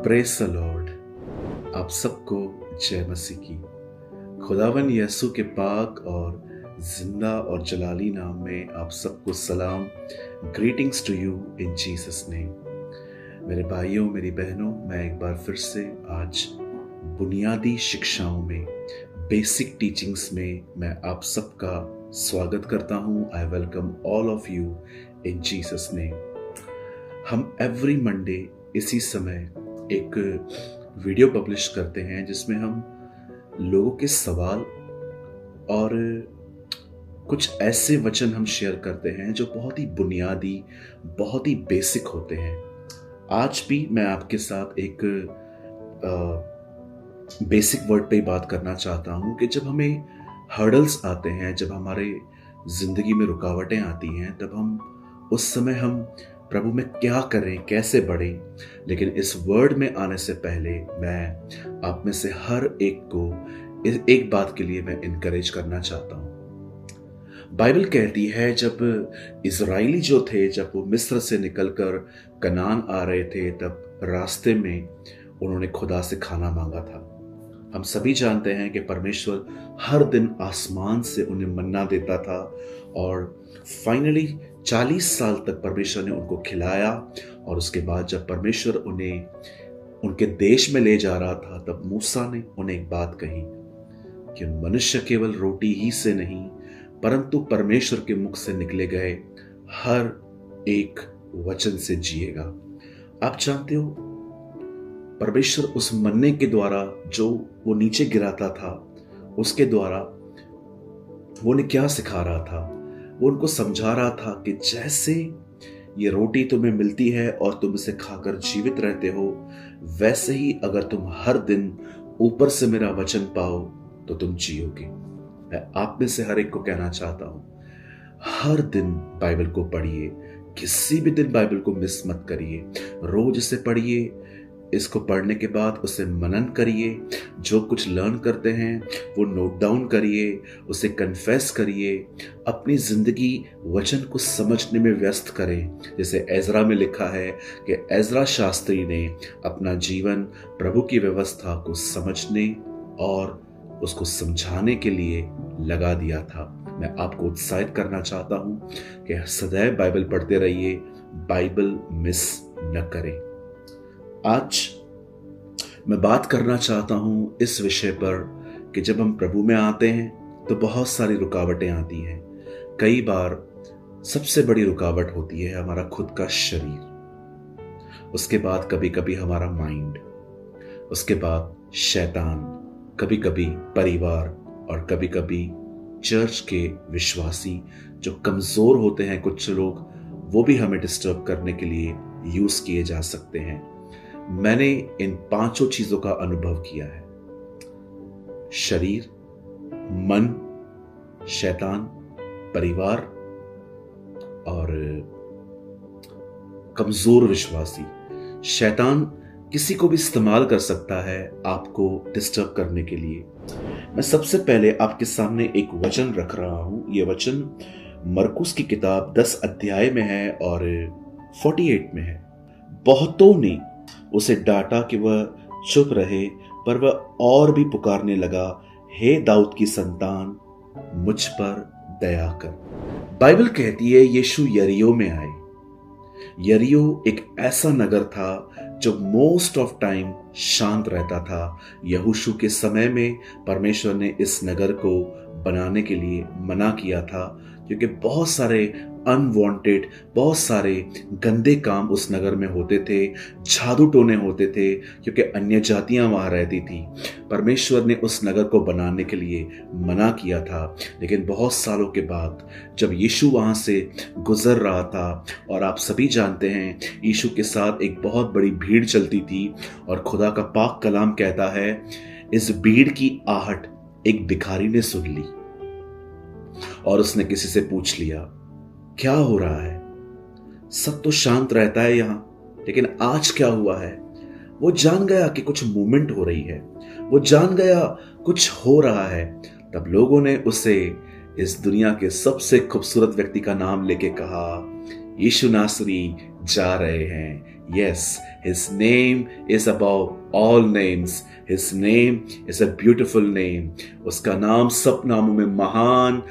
Praise the Lord. आप सबको जय मसीह की। खुदावन यीशु के पाक और जिंदा और जलाली नाम में आप सबको सलाम। Greetings to you in Jesus name. मेरे भाइयों, मेरी बहनों, मैं एक बार फिर से आज बुनियादी शिक्षाओं में, बेसिक टीचिंग्स में मैं आप सबका स्वागत करता हूं। I welcome all of you in Jesus name. हम एवरी मंडे इसी समय एक वीडियो पब्लिश करते हैं जिसमें हम लोगों के सवाल और कुछ ऐसे वचन हम शेयर करते हैं जो बहुत ही बुनियादी, बहुत ही बेसिक होते हैं। आज भी मैं आपके साथ एक बेसिक वर्ड पे ही बात करना चाहता हूं कि जब हमें हर्डल्स आते हैं, जब हमारे जिंदगी में रुकावटें आती हैं, तब हम उस समय हम प्रभु में क्या करें, कैसे बढ़ें। लेकिन इस वर्ड में आने से पहले मैं आप में से हर एक को एक बात के लिए मैं इनकरेज करना चाहता हूं। बाइबल कहती है जब इजराइली जो थे, जब वो मिस्र से निकलकर कनान आ रहे थे, तब रास्ते में उन्होंने खुदा से खाना मांगा था। हम सभी जानते हैं कि परमेश्वर हर दिन आसमान से उन्हें मन्ना देता था और फाइनली 40 साल तक परमेश्वर ने उनको खिलाया। और उसके बाद जब परमेश्वर उन्हें उनके देश में ले जा रहा था, तब मूसा ने उन्हें एक बात कही कि मनुष्य केवल रोटी ही से नहीं परंतु परमेश्वर के मुख से निकले गए हर एक वचन से जिएगा। आप जानते हो, परमेश्वर उस मन्ने के द्वारा जो वो नीचे गिराता था, उसके द्वारा वो उन्हें क्या सिखा रहा था? वो उनको समझा रहा था कि जैसे ये रोटी तुम्हें मिलती है और तुम इसे खाकर जीवित रहते हो, वैसे ही अगर तुम हर दिन ऊपर से मेरा वचन पाओ तो तुम जियोगे। मैं आप में से हर एक को कहना चाहता हूं, हर दिन बाइबल को पढ़िए, किसी भी दिन बाइबल को मिस मत करिए। रोज इसे पढ़िए, इसको पढ़ने के बाद उसे मनन करिए। जो कुछ लर्न करते हैं वो नोट डाउन करिए, उसे कन्फेस करिए, अपनी जिंदगी वचन को समझने में व्यस्त करें। जैसे एजरा में लिखा है कि एजरा शास्त्री ने अपना जीवन प्रभु की व्यवस्था को समझने और उसको समझाने के लिए लगा दिया था। मैं आपको उत्साहित करना चाहता हूं कि सदैव बाइबल पढ़ते रहिए, बाइबल मिस न करें। आज मैं बात करना चाहता हूं इस विषय पर कि जब हम प्रभु में आते हैं तो बहुत सारी रुकावटें आती हैं। कई बार सबसे बड़ी रुकावट होती है हमारा खुद का शरीर, उसके बाद कभी कभी हमारा माइंड, उसके बाद शैतान, कभी कभी परिवार और कभी कभी चर्च के विश्वासी जो कमजोर होते हैं, कुछ लोग, वो भी हमें डिस्टर्ब करने के लिए यूज किए जा सकते हैं। मैंने इन पांचों चीजों का अनुभव किया है: शरीर, मन, शैतान, परिवार और कमजोर विश्वासी। शैतान किसी को भी इस्तेमाल कर सकता है आपको डिस्टर्ब करने के लिए। मैं सबसे पहले आपके सामने एक वचन रख रहा हूं। यह वचन मरकुस की किताब 10 अध्याय में है और 48 में है। बहुतों ने उसे डांटा कि वह चुप रहे, पर वह और भी पुकारने लगा, हे दाऊद की संतान, मुझ पर दया कर। बाइबल कहती है यीशु यरीहो में आए। यरीहो एक ऐसा नगर था जो मोस्ट ऑफ टाइम शांत रहता था। यहोशू के समय में परमेश्वर ने इस नगर को बनाने के लिए मना किया था, क्योंकि बहुत सारे अनवांटेड, बहुत सारे गंदे काम उस नगर में होते थे, जादू टोने होते थे, क्योंकि अन्य जातियां वहां रहती थी। परमेश्वर ने उस नगर को बनाने के लिए मना किया था। लेकिन बहुत सालों के बाद जब यीशु वहां से गुजर रहा था, और आप सभी जानते हैं यीशु के साथ एक बहुत बड़ी भीड़ चलती थी, और खुदा का पाक कलाम कहता है, इस भीड़ की आहट एक भिखारी ने सुन ली और उसने किसी से पूछ लिया, क्या हो रहा है? सब तो शांत रहता है यहां, लेकिन आज क्या हुआ है? वो जान गया कि कुछ मूवमेंट हो रही है, वो जान गया कुछ हो रहा है। तब लोगों ने उसे इस दुनिया के सबसे खूबसूरत व्यक्ति का नाम लेके कहा, यीशु नासरी जा रहे हैं। Yes, his name is above all names. His name is a beautiful name. उसका नाम सब नामों में महान,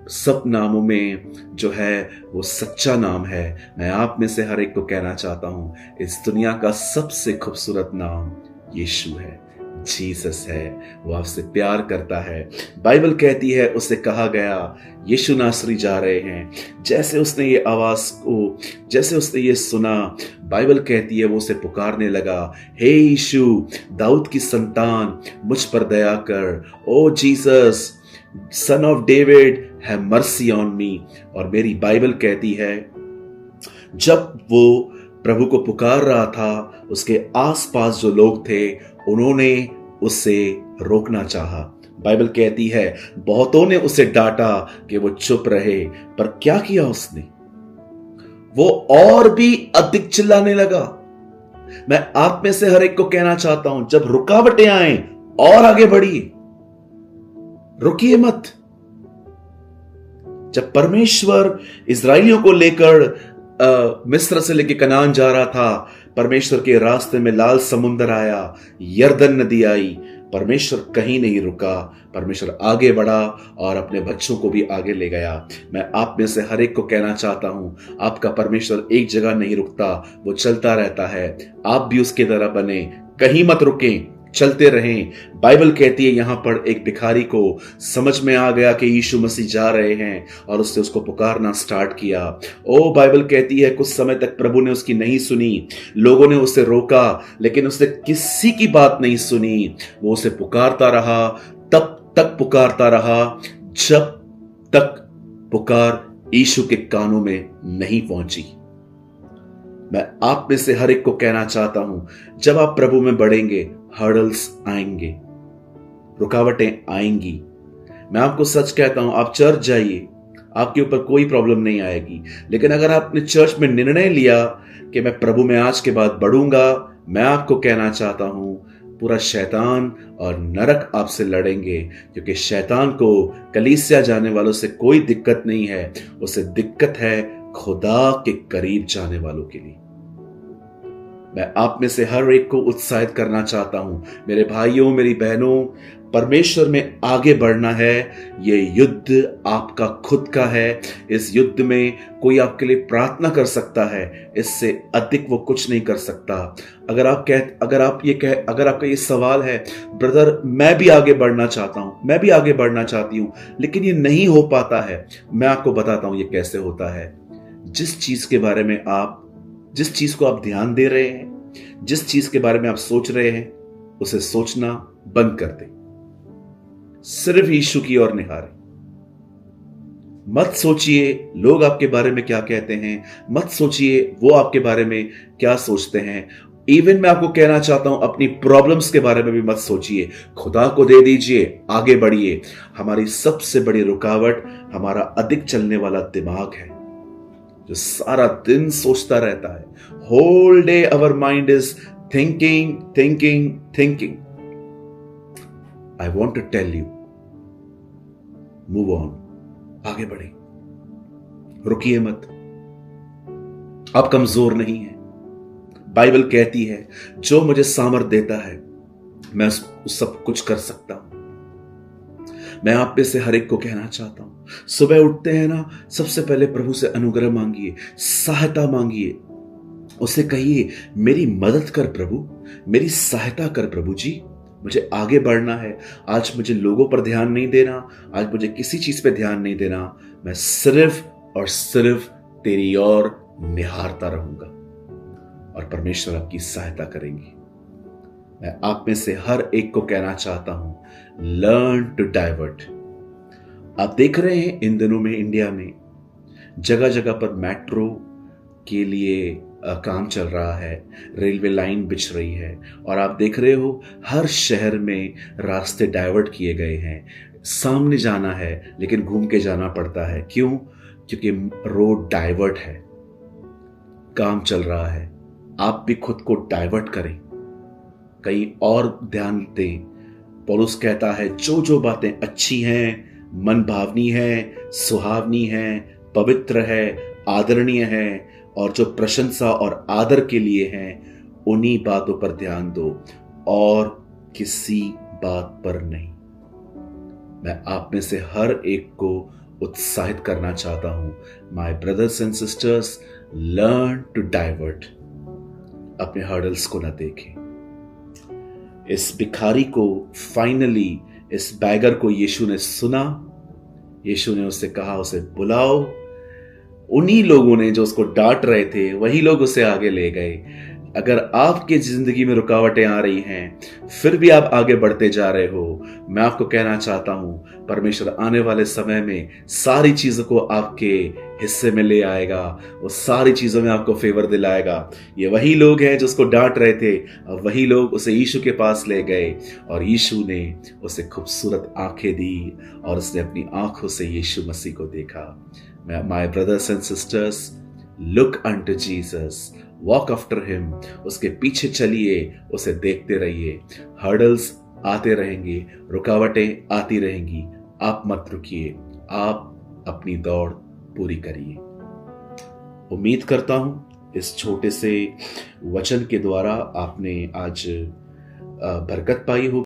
सब नामों में जो है वो सच्चा नाम है। मैं आप में से हर एक को कहना चाहता हूं, इस दुनिया का सबसे खूबसूरत नाम यीशु है, जीसस है। वो आपसे प्यार करता है। बाइबल कहती है उसे कहा गया, यीशु नासरी जा रहे हैं। जैसे उसने ये आवाज को, जैसे उसने ये सुना, बाइबल कहती है वो उसे पुकारने लगा, हे यीशु, दाऊद की संतान, मुझ पर दया कर। O Jesus, son of David, have mercy on me. और मेरी बाइबल कहती है जब वो प्रभु को पुकार रहा था, उसके आसपास जो लोग थे उन्होंने उसे रोकना चाहा। बाइबल कहती है बहुतों ने उसे डांटा कि वो चुप रहे, पर क्या किया उसने? वो और भी अधिक चिल्लाने लगा। मैं आप में से हर एक को कहना चाहता हूं, जब रुकावटें आए और आगे बढ़िए, रुकिए मत। जब परमेश्वर इस्राएलियों को लेकर मिस्र से लेकर कनान जा रहा था, परमेश्वर के रास्ते में लाल समुंदर आया, यरदन नदी आई, परमेश्वर कहीं नहीं रुका। परमेश्वर आगे बढ़ा और अपने बच्चों को भी आगे ले गया। मैं आप में से हर एक को कहना चाहता हूं, आपका परमेश्वर एक जगह नहीं रुकता, वो चलता रहता है। आप भी उसके तरह बने, कहीं मत रुकें, चलते रहें। बाइबल कहती है यहां पर एक भिखारी को समझ में आ गया कि यीशु मसीह जा रहे हैं और उसने उसको पुकारना स्टार्ट किया। ओ बाइबल कहती है कुछ समय तक प्रभु ने उसकी नहीं सुनी, लोगों ने उसे रोका, लेकिन उसने किसी की बात नहीं सुनी। वो उसे पुकारता रहा, तब तक पुकारता रहा जब तक पुकार यीशु के कानों में नहीं पहुंची। मैं आप में से हर एक को कहना चाहता हूं, जब आप प्रभु में बढ़ेंगे, हर्डल्स आएंगे, रुकावटें आएंगी। मैं आपको सच कहता हूं, आप चर्च जाइए, आपके ऊपर कोई प्रॉब्लम नहीं आएगी। लेकिन अगर आपने चर्च में निर्णय लिया कि मैं प्रभु में आज के बाद बढ़ूंगा, मैं आपको कहना चाहता हूं, पूरा शैतान और नरक आपसे लड़ेंगे, क्योंकि शैतान को कलीसिया जाने वालों से कोई दिक्कत नहीं है, उसे दिक्कत है खुदा के करीब जाने वालों के लिए। मैं आप में से हर एक को उत्साहित करना चाहता हूं, मेरे भाइयों, मेरी बहनों, परमेश्वर में आगे बढ़ना है। ये युद्ध आपका खुद का है। इस युद्ध में कोई आपके लिए प्रार्थना कर सकता है, इससे अधिक वो कुछ नहीं कर सकता। अगर आपका ये सवाल है, ब्रदर मैं भी आगे बढ़ना चाहता हूं, मैं भी आगे बढ़ना चाहती हूं, लेकिन ये नहीं हो पाता है, मैं आपको बताता हूं ये कैसे होता है। जिस चीज को आप ध्यान दे रहे हैं, जिस चीज के बारे में आप सोच रहे हैं, उसे सोचना बंद कर दें। सिर्फ यीशु की ओर निहारें। मत सोचिए लोग आपके बारे में क्या कहते हैं, मत सोचिए वो आपके बारे में क्या सोचते हैं। इवन मैं आपको कहना चाहता हूं, अपनी प्रॉब्लम्स के बारे में भी मत सोचिए, खुदा को दे दीजिए, आगे बढ़िए। हमारी सबसे बड़ी रुकावट हमारा अधिक चलने वाला दिमाग है, जो सारा दिन सोचता रहता है। Whole day our mind is thinking thinking thinking. I want to tell you, move on, आगे बढ़े, रुकिए मत। आप कमजोर नहीं हैं। बाइबल कहती है जो मुझे सामर्थ देता है, मैं सब कुछ कर सकता हूं। मैं आप में से हर एक को कहना चाहता हूं, सुबह उठते हैं ना, सबसे पहले प्रभु से अनुग्रह मांगिए, सहायता मांगिए। उसे कहिए मेरी मदद कर प्रभु, मेरी सहायता कर प्रभु जी, मुझे आगे बढ़ना है। आज मुझे लोगों पर ध्यान नहीं देना, आज मुझे किसी चीज पे ध्यान नहीं देना, मैं सिर्फ और सिर्फ तेरी ओर निहारता रहूंगा और परमेश्वर आपकी सहायता करेंगी। मैं आप में से हर एक को कहना चाहता हूं, लर्न टू डाइवर्ट। आप देख रहे हैं इन दिनों में इंडिया में जगह जगह पर मेट्रो के लिए काम चल रहा है, रेलवे लाइन बिछ रही है, और आप देख रहे हो हर शहर में रास्ते डाइवर्ट किए गए हैं। सामने जाना है लेकिन घूम के जाना पड़ता है। क्यों? क्योंकि रोड डाइवर्ट है, काम चल रहा है। आप भी खुद को डाइवर्ट करें, कहीं और ध्यान दें। पौलुस कहता है जो जो बातें अच्छी हैं मन भावनी है, सुहावनी है, पवित्र है, आदरणीय है और जो प्रशंसा और आदर के लिए हैं, उन्हीं बातों पर ध्यान दो और किसी बात पर नहीं। मैं आप में से हर एक को उत्साहित करना चाहता हूं, my brothers and sisters, learn to divert. अपने हर्डल्स को ना देखें। इस भिखारी को फाइनली, इस बैगर को यीशु ने सुना। यीशु ने उससे कहा, उसे बुलाओ। उन्हीं लोगों ने जो उसको डांट रहे थे, वही लोग उसे आगे ले गए। अगर आपकी जिंदगी में रुकावटें आ रही हैं, फिर भी आप आगे बढ़ते जा रहे हो, मैं आपको कहना चाहता हूं, परमेश्वर आने वाले समय में सारी चीजों को आपके हिस्से में ले आएगा। वो सारी चीजों में आपको फेवर दिलाएगा। ये वही लोग हैं जो उसको डांट रहे थे, और वही लोग उसे यीशु के पास ले गए और यीशु ने उसे खूबसूरत आंखें दी और उसने अपनी आंखों से यीशु मसीह को देखा। My brothers and sisters, look unto Jesus, walk after him. उसके पीछे चलिए, उसे देखते रहिए। हर्डल्स आते रहेंगे, रुकावटें आती रहेंगी, आप मत रुकिए, आप अपनी दौड़ पूरी करिए। उम्मीद करता हूं इस छोटे से वचन के द्वारा आपने आज बरकत पाई होगी।